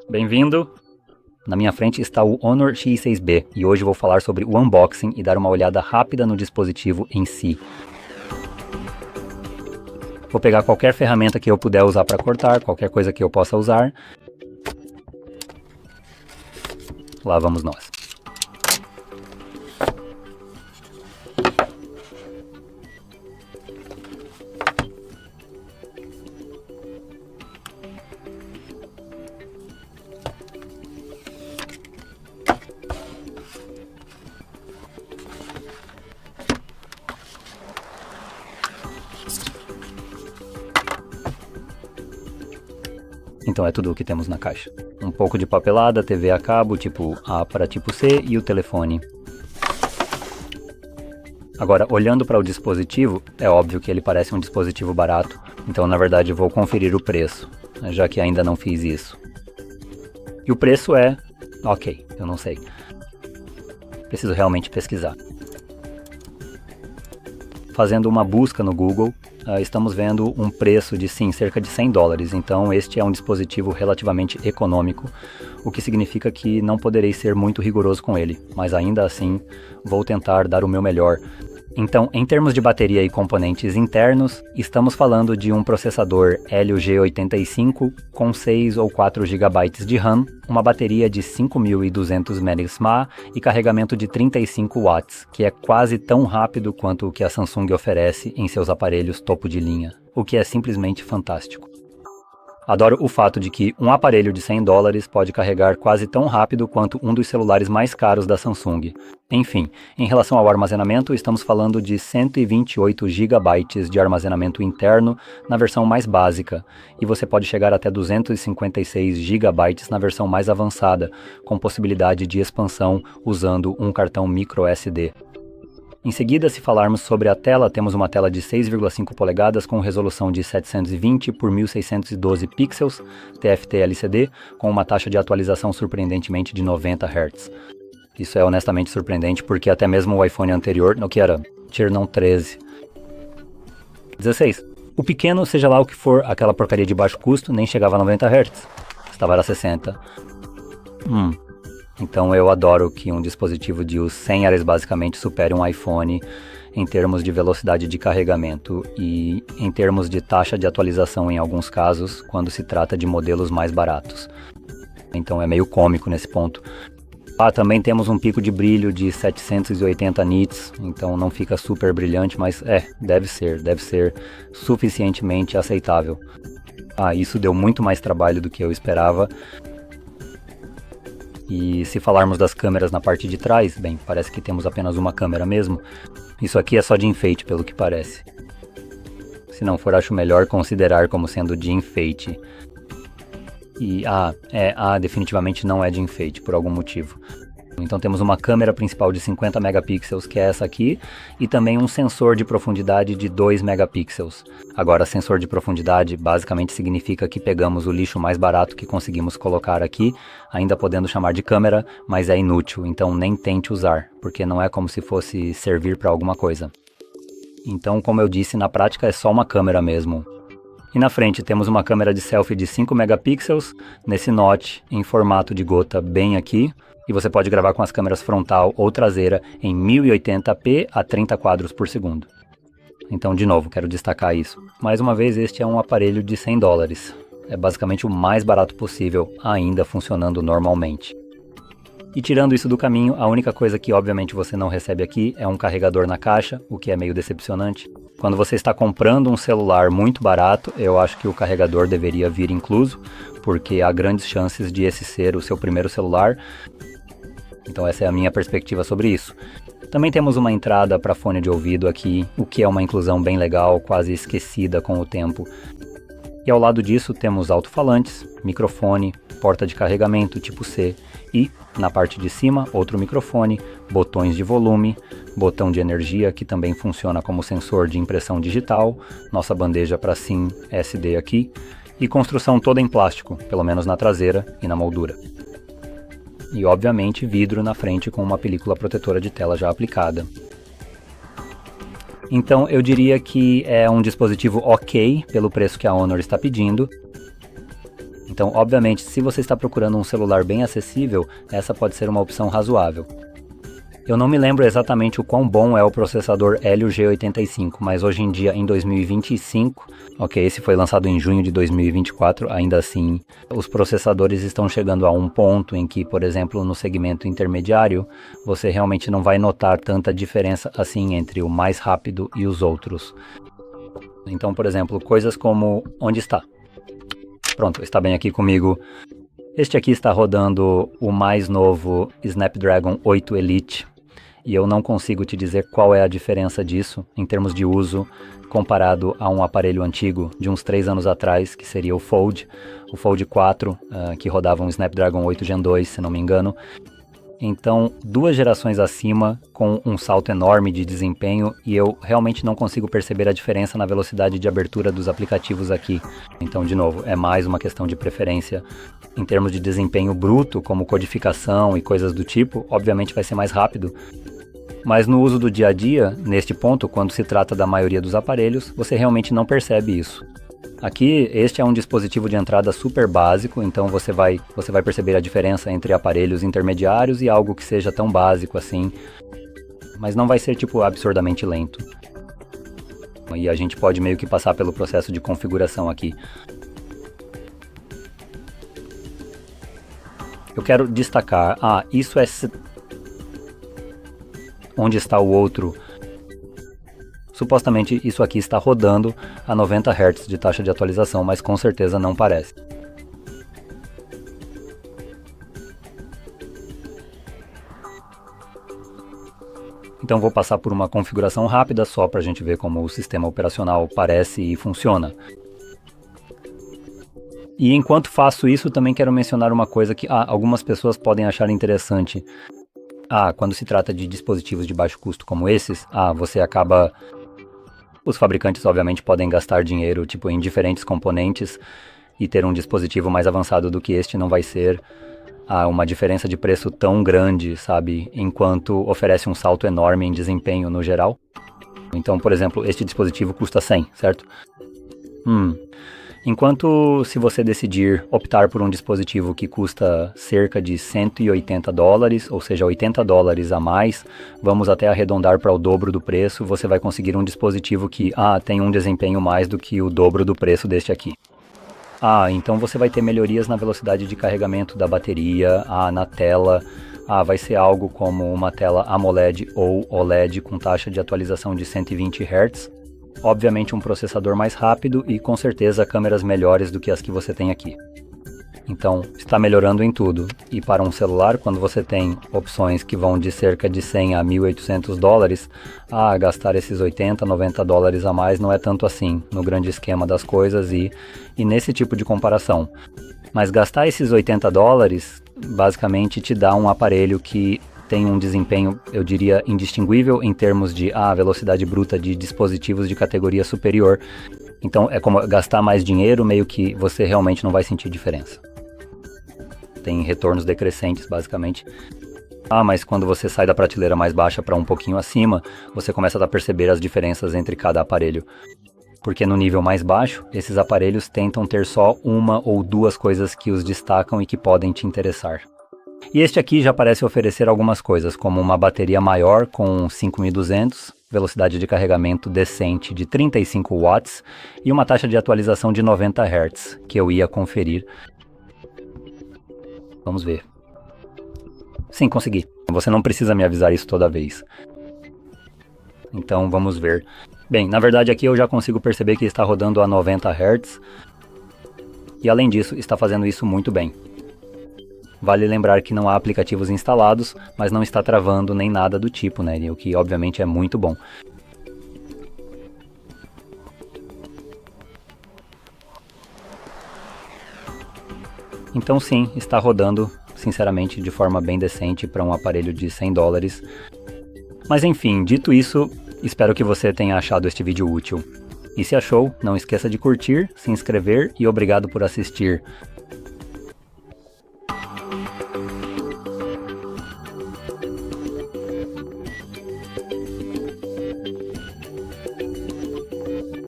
Bem-vindo! Na minha frente está o Honor X6B e hoje vou falar sobre o unboxing e dar uma olhada rápida no dispositivo em si. Vou pegar qualquer ferramenta que eu puder usar para cortar, qualquer coisa que eu possa usar. Lá vamos nós. Então é tudo o que temos na caixa. Um pouco de papelada, TV a cabo tipo A para tipo C e o telefone. Agora, olhando para o dispositivo, é óbvio que ele parece um dispositivo barato, então na verdade vou conferir o preço, já que ainda não fiz isso. E o preço é... ok, eu não sei. Preciso realmente pesquisar. Fazendo uma busca no Google, estamos vendo um preço de sim, cerca de $100, então este é um dispositivo relativamente econômico, o que significa que não poderei ser muito rigoroso com ele, mas ainda assim vou tentar dar o meu melhor. Então, em termos de bateria e componentes internos, estamos falando de um processador Helio G85 com 6 ou 4 GB de RAM, uma bateria de 5.200 mAh e carregamento de 35 watts, que é quase tão rápido quanto o que a Samsung oferece em seus aparelhos topo de linha, o que é simplesmente fantástico. Adoro o fato de que um aparelho de $100 pode carregar quase tão rápido quanto um dos celulares mais caros da Samsung. Enfim, em relação ao armazenamento, estamos falando de 128 GB de armazenamento interno na versão mais básica, e você pode chegar até 256 GB na versão mais avançada, com possibilidade de expansão usando um cartão microSD. Em seguida, se falarmos sobre a tela, temos uma tela de 6,5 polegadas com resolução de 720 por 1612 pixels, TFT LCD, com uma taxa de atualização surpreendentemente de 90 Hz. Isso é honestamente surpreendente porque até mesmo o iPhone anterior, no que era Tirnon 13. 16. O pequeno, seja lá o que for, aquela porcaria de baixo custo, nem chegava a 90 Hz. Estava a 60. Então eu adoro que um dispositivo de os 100 áreas basicamente supere um iPhone em termos de velocidade de carregamento e em termos de taxa de atualização em alguns casos, quando se trata de modelos mais baratos. Então é meio cômico nesse ponto. Também temos um pico de brilho de 780 nits, então não fica super brilhante, mas deve ser suficientemente aceitável. Isso deu muito mais trabalho do que eu esperava. E se falarmos das câmeras na parte de trás, bem, parece que temos apenas uma câmera mesmo. Isso aqui é só de enfeite, pelo que parece. Se não for, acho melhor considerar como sendo de enfeite. E definitivamente não é de enfeite, por algum motivo. Então temos uma câmera principal de 50 megapixels, que é essa aqui, e também um sensor de profundidade de 2 megapixels. Agora, sensor de profundidade basicamente significa que pegamos o lixo mais barato que conseguimos colocar aqui, ainda podendo chamar de câmera, mas é inútil, então nem tente usar, porque não é como se fosse servir para alguma coisa. Então, como eu disse, na prática é só uma câmera mesmo. E na frente temos uma câmera de selfie de 5 megapixels, nesse notch em formato de gota bem aqui, e você pode gravar com as câmeras frontal ou traseira em 1080p a 30 quadros por segundo. Então, de novo, quero destacar isso. Mais uma vez, este é um aparelho de $100. É basicamente o mais barato possível, ainda funcionando normalmente. E tirando isso do caminho, a única coisa que obviamente você não recebe aqui é um carregador na caixa, o que é meio decepcionante. Quando você está comprando um celular muito barato, eu acho que o carregador deveria vir incluso, porque há grandes chances de esse ser o seu primeiro celular. Então essa é a minha perspectiva sobre isso. Também temos uma entrada para fone de ouvido aqui, o que é uma inclusão bem legal, quase esquecida com o tempo. E ao lado disso temos alto-falantes, microfone, porta de carregamento tipo C e, na parte de cima, outro microfone, botões de volume, botão de energia que também funciona como sensor de impressão digital, nossa bandeja para SIM SD aqui, e construção toda em plástico, pelo menos na traseira e na moldura. E obviamente vidro na frente com uma película protetora de tela já aplicada. Então eu diria que é um dispositivo ok pelo preço que a Honor está pedindo. Então, obviamente, se você está procurando um celular bem acessível, essa pode ser uma opção razoável. Eu não me lembro exatamente o quão bom é o processador Helio G85, mas hoje em dia, em 2025, ok, esse foi lançado em junho de 2024, ainda assim, os processadores estão chegando a um ponto em que, por exemplo, no segmento intermediário, você realmente não vai notar tanta diferença assim entre o mais rápido e os outros. Então, por exemplo, coisas como onde está? Pronto, está bem aqui comigo. Este aqui está rodando o mais novo Snapdragon 8 Elite. E eu não consigo te dizer qual é a diferença disso em termos de uso comparado a um aparelho antigo de uns 3 anos atrás, que seria o Fold 4, que rodava um Snapdragon 8 Gen 2, se não me engano. Então, 2 gerações acima, com um salto enorme de desempenho, e eu realmente não consigo perceber a diferença na velocidade de abertura dos aplicativos aqui. Então, de novo, é mais uma questão de preferência. Em termos de desempenho bruto, como codificação e coisas do tipo, obviamente vai ser mais rápido. Mas no uso do dia a dia, neste ponto, quando se trata da maioria dos aparelhos, você realmente não percebe isso. Aqui, este é um dispositivo de entrada super básico, então você vai perceber a diferença entre aparelhos intermediários e algo que seja tão básico assim, mas não vai ser tipo absurdamente lento. E a gente pode meio que passar pelo processo de configuração aqui. Eu quero destacar, isso é... Onde está o outro? Supostamente isso aqui está rodando a 90 Hz de taxa de atualização, mas com certeza não parece. Então vou passar por uma configuração rápida só para a gente ver como o sistema operacional parece e funciona. E enquanto faço isso, também quero mencionar uma coisa que algumas pessoas podem achar interessante. Quando se trata de dispositivos de baixo custo como esses, você acaba... Os fabricantes, obviamente, podem gastar dinheiro em diferentes componentes e ter um dispositivo mais avançado do que este não vai ser uma diferença de preço tão grande, sabe? Enquanto oferece um salto enorme em desempenho no geral. Então, por exemplo, este dispositivo custa 100, certo? Enquanto se você decidir optar por um dispositivo que custa cerca de $180, ou seja, $80 a mais, vamos até arredondar para o dobro do preço, você vai conseguir um dispositivo que tem um desempenho mais do que o dobro do preço deste aqui. Então você vai ter melhorias na velocidade de carregamento da bateria, na tela, vai ser algo como uma tela AMOLED ou OLED com taxa de atualização de 120 Hz. Obviamente um processador mais rápido e com certeza câmeras melhores do que as que você tem aqui. Então está melhorando em tudo. E para um celular, quando você tem opções que vão de cerca de 100 a $1.800, gastar esses 80, $90 a mais não é tanto assim no grande esquema das coisas e nesse tipo de comparação. Mas gastar esses $80 basicamente te dá um aparelho que tem um desempenho, eu diria, indistinguível em termos de velocidade bruta de dispositivos de categoria superior. Então é como gastar mais dinheiro, meio que você realmente não vai sentir diferença. Tem retornos decrescentes, basicamente. Mas quando você sai da prateleira mais baixa para um pouquinho acima, você começa a perceber as diferenças entre cada aparelho. Porque no nível mais baixo, esses aparelhos tentam ter só uma ou duas coisas que os destacam e que podem te interessar. E este aqui já parece oferecer algumas coisas, como uma bateria maior com 5200, velocidade de carregamento decente de 35 watts e uma taxa de atualização de 90 Hz, que eu ia conferir. Vamos ver. Sim, consegui. Você não precisa me avisar isso toda vez. Então vamos ver. Bem, na verdade aqui eu já consigo perceber que está rodando a 90 Hz. E além disso, está fazendo isso muito bem. Vale lembrar que não há aplicativos instalados, mas não está travando nem nada do tipo, né? O que obviamente é muito bom. Então sim, está rodando, sinceramente, de forma bem decente para um aparelho de $100. Mas enfim, dito isso, espero que você tenha achado este vídeo útil. E se achou, não esqueça de curtir, se inscrever e obrigado por assistir.